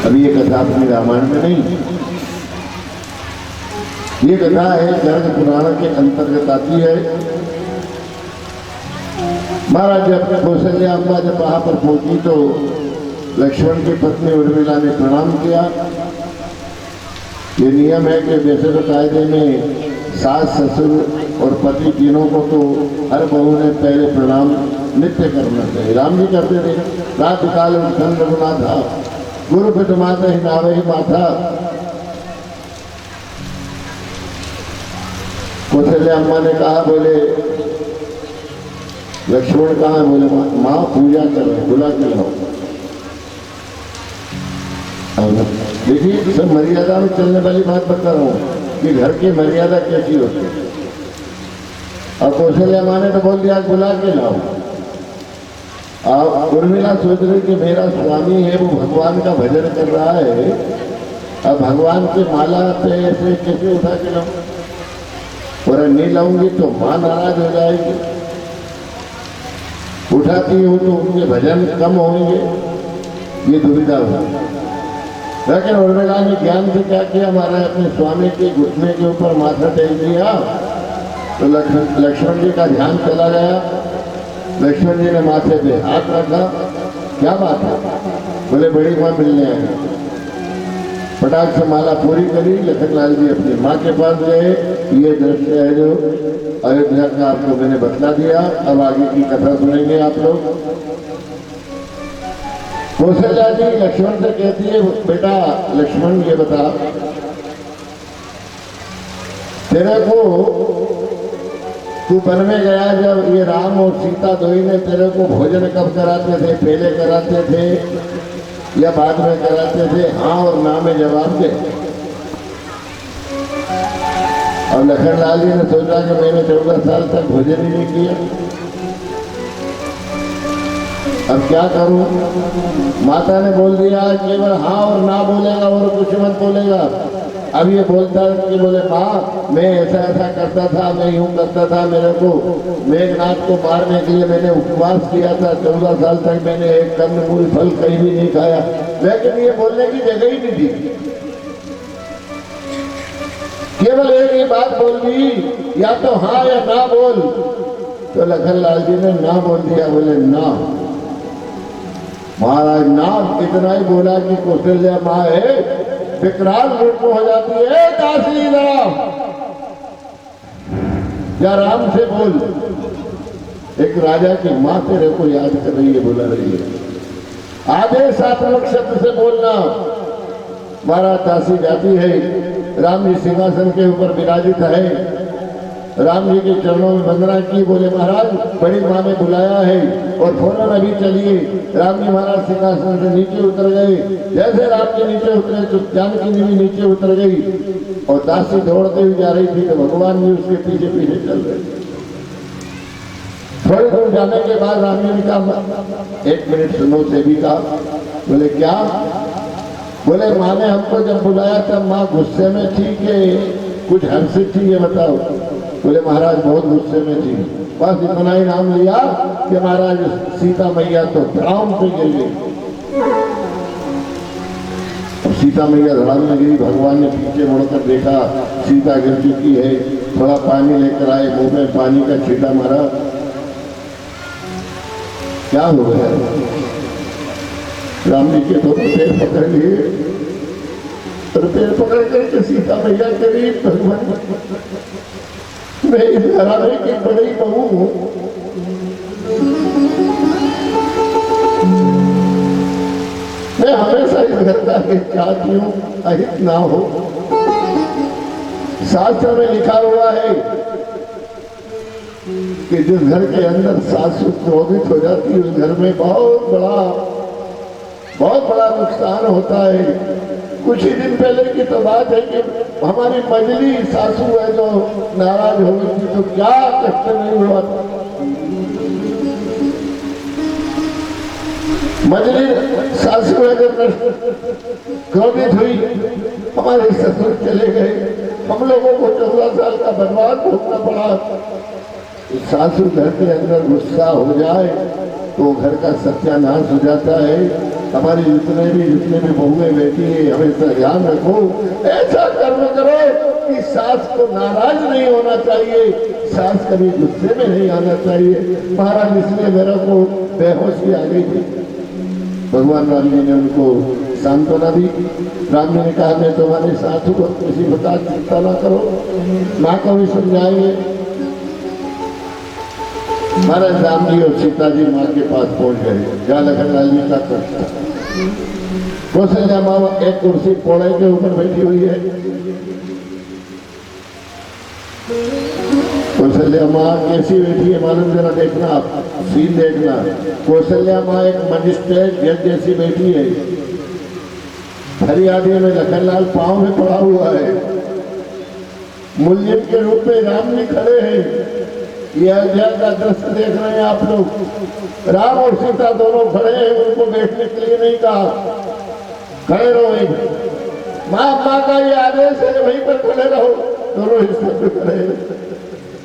Speaker 1: अभी ये कथा अपनी रामायण में नहीं, ये कथा है गर्ग पुराण के अंतर्गत आती है। महाराज जब अपने कौशल्या अम्बा जब वहां पर पहुंची तो लक्ष्मण की पत्नी उर्मिला ने प्रणाम किया। ये नियम है कि वैसे तो कायदे में सास ससुर और पति तीनों को तो हर बहू ने पहले प्रणाम नित्य करना चाहिए। राम जी करते थे, रात काल धन रघुनाथा गुरु पिट माता ही नावे ही माथा। कौशल्या अम्मा ने कहा, बोले लक्ष्मण कहाँ है? बोले माँ पूजा कर रहे, बुला के लाओ। देखिए सब मर्यादा में चलने वाली बात बता रहा हूँ कि घर की मर्यादा कैसी होती है। और कौशल्या माँ ने तो बोल दिया बुला के लाओ। अब उर्मिला सोच रही कि मेरा स्वामी है वो भगवान का भजन कर रहा है, अब भगवान की माला पे ऐसे कैसे उठा के लाऊं, और नहीं लाऊंगी तो माँ नाराज हो जाएगी। उठाती हूँ तो उनके भजन कम होंगे, ये दुविधा होगी। लेकिन उर्मिला ने ज्ञान से क्या किया, हमारा अपने स्वामी के घुटने के ऊपर माथा टेक दिया तो लक्ष्मण जी का ध्यान चला गया। लक्ष्मण जी ने माथे पे हाथ रखा, क्या बात है? बोले बड़ी माँ मिलने आए। फटाक से माला पूरी करी, लखनलाल जी अपनी माँ के पास गए। ये दृश्य है जो अयोध्या का आपको मैंने बतला दिया। अब आगे की कथा सुनेंगे आप लोग। कौशल्या जी लक्ष्मण से कहती है, बेटा लक्ष्मण ये बता, तेरे को तू वन में गया जब ये राम और सीता दोई ने तेरे को भोजन कब कराते थे? पहले कराते थे या बाद में कराते थे? हाँ और ना में जवाब दे। और लखनलाल जी ने सोचा कि मैंने 14 साल तक भोजन ही नहीं किया, अब क्या करूं? माता ने बोल दिया केवल हाँ और ना बोलेगा और कुछ मत बोलेगा। अब ये बोलता है कि बोले माँ मैं ऐसा ऐसा करता था, मैं यूं करता था, मेरे को मेघनाथ को मारने के लिए मैंने उपवास किया था, 14 साल तक मैंने एक कंदमूल फल कहीं भी नहीं खाया। लेकिन ये बोलने की जगह ही नहीं थी, केवल एक ही बात बोल दी, या तो हाँ या ना बोल। तो लखनलाल जी ने ना बोल दिया, बोले ना। महाराज ना इतना ही बोला कि कौशल्या माँ है विकराल रूप में हो जाती है, दासी राम या राम से बोल। एक राजा की माँ तेरे को याद कर रही है, बुला रही है, आदेश आत्मक शब्द से बोलना। महाराज दासी जाती है, राम जी सिंहासन के ऊपर विराजित है, राम जी के चरणों में वंदना की। बोले महाराज बड़ी माँ ने बुलाया है और फौरन अभी चलिए। राम जी महाराज सिंहासन से नीचे उतर गए। जैसे राम जी नीचे उतरे तो जानकी जी भी नीचे उतर गई और दासी दौड़ते हुए जा रही थी तो भगवान जी उसके पीछे पीछे चल रहे। थोड़ी दूर जाने के बाद राम जी ने कहा, एक मिनट सुनो सेविका। बोले क्या? बोले माँ ने हमको जब बुलाया तब माँ गुस्से में थी कि कुछ हर्षित थी, ये बताओ। बोले महाराज बहुत गुस्से में थी, बस इतना ही नाम लिया कि महाराज सीता मैया तो धड़ाम से गिर गई। अब सीता मैया धड़ाम में गिरी, भगवान ने पीछे मुड़कर देखा सीता गिर चुकी है, थोड़ा पानी लेकर आए, मुंह में पानी का छींटा मारा। क्या हो गया? राम जी के दोनों पैर पकड़ लिए और पैर पकड़ करके सीता मैया करी, भगवान मैं इस घराने की बड़ी बहू हूं, मैं हमेशा इस घर का हित चाहती हूँ, अहित ना हो। शास्त्र में लिखा हुआ है कि जिस घर के अंदर सासू क्रोधित हो जाती है उस घर में बहुत बड़ा नुकसान होता है। कुछ ही दिन पहले की तो बात है कि हमारी मजली सासू है जो नाराज हो गई थी, तो क्या कष्ट नहीं हुआ था। मजली सासू है जब क्रोधित हुई, हमारे ससुर चले गए, हम लोगों को 14 साल का बर्बाद भोगना पड़ा। सासू घर के अंदर गुस्सा हो जाए तो घर का सत्यानाश हो जाता है। हमारी जितने भी बहुएं बैठी है, हमेशा ध्यान रखो, ऐसा कर्म करो कि सास को नाराज नहीं होना चाहिए, सास कभी गुस्से में नहीं आना चाहिए। महाराज इसलिए मेरे को बेहोशी आ गई थी। भगवान राम जी ने उनको सांत्वना दी। राम जी ने कहा मैं तुम्हारे साथ हूँ, किसी प्रकार चिंता ना करो, माँ को भी समझाएंगे। महाराज राम जी और सीता जी माँ के पास पहुंच गए जहाँ लखनलाल जी का कष्ट था। कौशल्या माँ एक कुर्सी पौड़े के ऊपर बैठी हुई है। कौशल्या माँ कैसी बैठी है मालूम, जरा देखना आप, सीन देखना। कौशल्या माँ एक मजिस्ट्रेट जज जैसी बैठी है। फरियादी में लखनलाल पांव में पड़ा हुआ है। मुलजिम के रूप में राम जी खड़े हैं। यह अयोध्या का दृश्य देख रहे हैं आप लोग। राम और सीता दोनों खड़े हैं, उनको बैठने के लिए नहीं कहा, खड़े रहो। माँ का ये आदेश है, वहीं पर खड़े रहो, दोनों हिस्से पे खड़े हैं।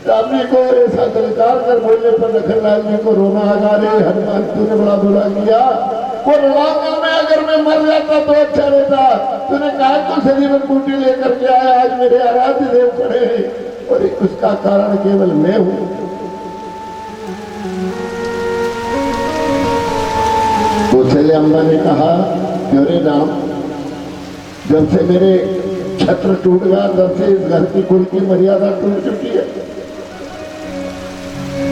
Speaker 1: राम जी को ऐसा गलकार कर बोलने पर लखनलाल जी को रोना आ जा रही। हनुमान तूने बड़ा बुरा किया, वो लड़ाऊंगा मैं, अगर मैं मर जाता तो अच्छा रहता। तूने कहा तो सजीवन बूटी लेकर के आया, आज मेरे आराध्य देव खड़े हैं और उसका कारण केवल मैं हूं। कौशल्या अम्मा ने कहा कि अरे राम, जब से मेरे छत्र टूट गया तब से इस घर की कुल की मर्यादा टूट चुकी है।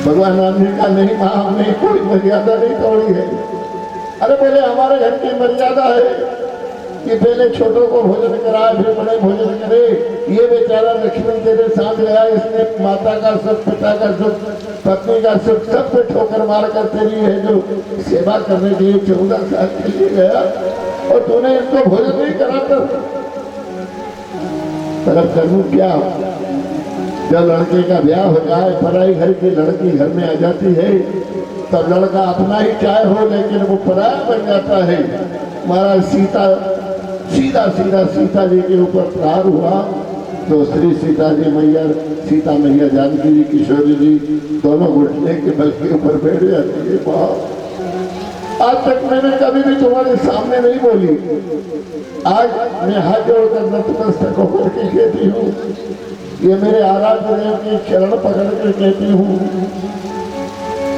Speaker 1: भगवान राम जी का नहीं, मां हमने कोई मर्यादा नहीं तोड़ी है। अरे पहले हमारे घर की मर्यादा है कि पहले छोटों को भोजन कराए फिर बड़े भोजन करे। ये बेचारा लक्ष्मण तेरे साथ गया, इसने माता का सुख, पिता का सुख, पत्नी का सुख सब पे ठोकर मार कर तेरी है जो सेवा करने के लिए 14 साल के लिए गया और तूने इसको भोजन नहीं कराता। तरफ करूं क्या? जब लड़के का ब्याह हो जाए, पराई घर की लड़की घर में आ जाती है, तब लड़का अपना ही चाहे हो लेकिन वो पराया बन जाता है। महाराज सीधा सीता जी के ऊपर प्रहार हुआ तो श्री सीता जी मैया, सीता मैया जानकी जी, किशोरी जी दोनों घुटने के बल के ऊपर बैठ जाती है। वाह, आज तक मैंने कभी भी तुम्हारे सामने नहीं बोली, आज मैं हाथ जोड़कर नतमस्तक होकर के कहती हूँ, ये मेरे आराध्य देव की चरण पकड़ कर कहती हूँ।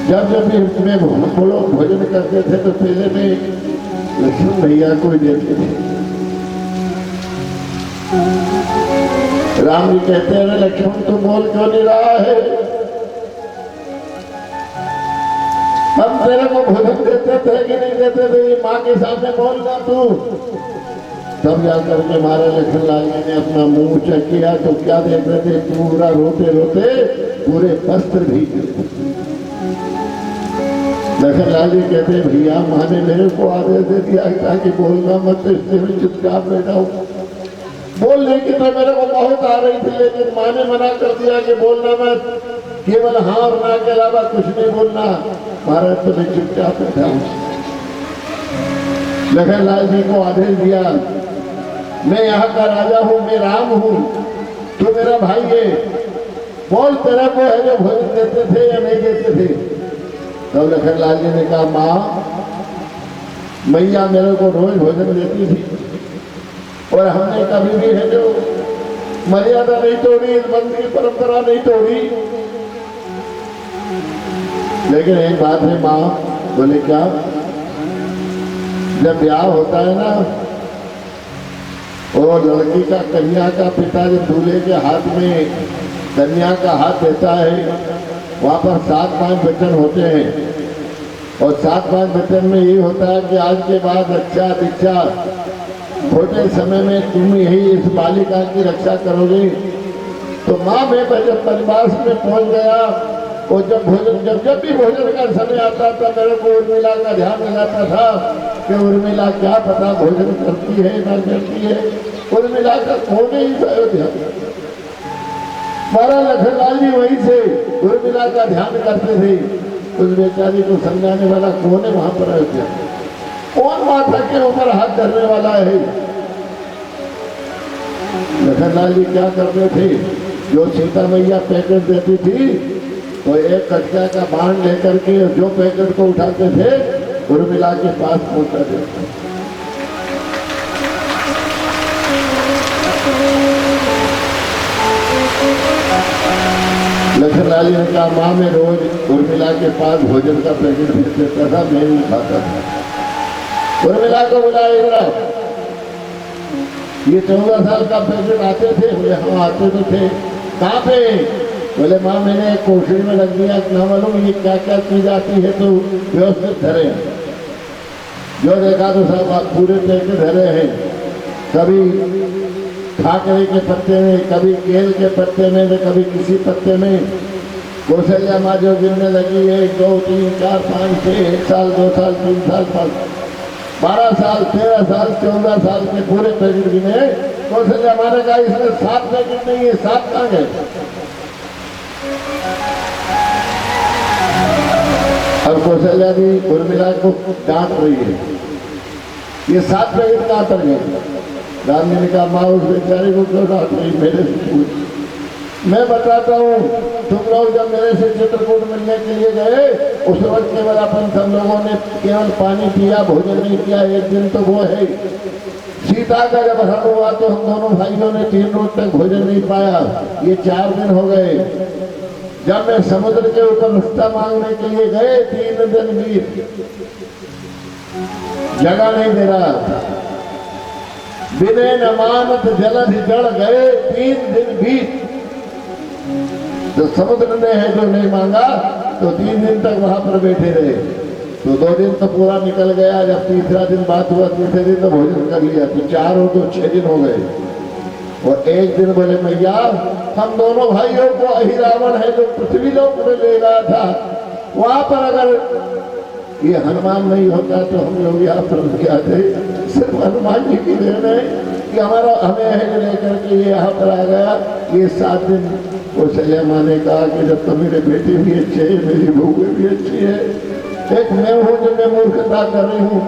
Speaker 1: जब भी मैं बोलो भोजन करते थे तो पहले में लक्ष्मण भैया को देते थे। राम जी कहते हैं लक्ष्मण तू बोल क्यों नहीं रहा है? हम तेरे को भोजन देते थे कि नहीं देते थे? माँ के सामने बोलना तू। तब जाकर के हमारे लखनलाल जी ने अपना मुंह चेक किया तो क्या देख रहे थे? पूरा रोते रोते पूरे वस्त्र भीग गए। लखनलाल जी कहते भैया माँ ने मेरे को आदेश दे दिया ताकि बोलना मत, इसलिए मैं चुपचाप बैठा हूँ। बोलने की तो मेरे को बहुत आ रही थी लेकिन माँ ने मना कर दिया कि बोलना मत, केवल हाँ और ना के अलावा कुछ नहीं बोलना। महाराज तो मैं चुपचाप बैठा हूँ। लखनलाल जी को आदेश दिया, मैं यहाँ का राजा हूँ, मैं राम हूँ, तू मेरा भाई है, बोल तेरा को है जो भोजन देते थे या नहीं देते थे? तब लखनलाल जी ने कहा माँ, मैया मेरे को रोज भोजन देती थी और हमने कभी भी है जो मर्यादा नहीं तोड़ी, इस बंद की परंपरा नहीं तोड़ी। लेकिन एक बात है माँ, बोले क्या? जब ब्याह होता है ना और लड़की का कन्या का पिता जब दूल्हे के हाथ में कन्या का हाथ देता है, वहाँ पर 7-5 वचन होते हैं और 7-5 वचन में ये होता है कि आज के बाद रक्षा दीक्षा छोटे समय में तुम यही इस बालिका की रक्षा करोगे। तो माँ मैं जब परिवार में पहुंच गया और जब भी भोजन का समय आता था मेरे को उर्मिला का ध्यान लगाता था कि उर्मिला क्या पता भोजन करती है ना करती है। उर्मिला का कौन ही ध्यान? महाराज लखनलाल जी वहीं से उर्मिला का ध्यान करते थे। उस बेचारी को समझाने वाला कौन है वहां पर? अयोध्या कौन माता के ऊपर हाथ धरने वाला है? लखनलाल जी क्या करते थे? जो सीता मैया पैकेट देती थी तो एक कटका का बाण लेकर के जो पैकेट को उठाते थे उर्मिला के पास पहुंचा देते। लखनलाल जी ने कहा माँ मैं रोज उर्मिला के पास भोजन का पैकेट भेज देता था, मैं नहीं खाता था। उर्मिला को बुलाया इधर, ये 14 साल का पैकेट आते थे? बोले हाँ आते तो थे। कहाँ पे? बोले माँ मैंने एक कोठरी में रख दिया, ना मालूम ये क्या क्या चीज आती है तो व्यवस्थित धरे। जो देखा तो सब आप पूरे पैकेट धरे हैं, कभी खाकरे के पत्ते में, कभी केल के पत्ते में, तो कभी किसी पत्ते में। कौशल्या माँ जो गिरने लगी 1 2 3 4 5 6 1 साल 2 साल 3 साल 12 साल 13 साल 14 साल के पूरे पैकेट गिने। कौशल्या माँ ने कहा इसमें 7 पैकेट नहीं है, 7 कहाँ गए? अब कौशल्या भी उर्मिला को डांट रही है, ये 7 पैकेट कहाँ पर गए? राम जी ने कहा माँ उस बेचारे को क्यों डांट रही, मेरे से पूछ। मैं बताता हूँ, तुम लोग जब मेरे से चित्रकूट मिलने के लिए गए उस वक्त केवल अपन सब लोगों ने केवल पानी पिया, भोजन नहीं किया। एक दिन तो वो है सीता का जब हरण हुआ तो हम दोनों भाइयों ने 3 रोज तक भोजन नहीं पाया। ये 4 दिन हो गए। जब मैं समुद्र के ऊपर रास्ता मांगने के लिए गए 3 दिन बीत, जगह नहीं दे रहा। बिने न मानत जलधि जड़ गए 3 दिन बीत। तो समुद्र ने है जो नहीं मांगा तो 3 दिन तक वहां पर बैठे रहे। तो 2 दिन तो पूरा निकल गया। जब तीसरा दिन बात हुआ, तीसरे दिन तो भोजन कर लिया, तो 4 हो तो 6 दिन हो गए। और एक दिन बोले मैया हम दोनों भाइयों को अहिरावण है जो पृथ्वी लोक में ले गया था, वहां पर अगर ये हनुमान नहीं होता तो हम लोग यहाँ पर क्या थे। सिर्फ हनुमान जी की देन है कि हमारा हमें है लेकर के ये यहाँ पर आ गया। ये 7 दिन कौशल्या माँ ने कहा कि जब तो मेरे बेटे भी अच्छे है, मेरी बहू भी अच्छी है, एक मैं हूँ जो मैं मूर्खता कर रही हूँ।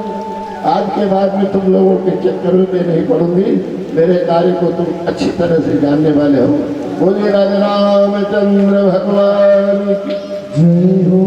Speaker 1: आज के बाद में तुम लोगों के चक्कर में नहीं पड़ूंगी, मेरे कार्य को तुम अच्छी तरह से जानने वाले हो। बोलिए राधे रामचंद्र भगवान की जय हो।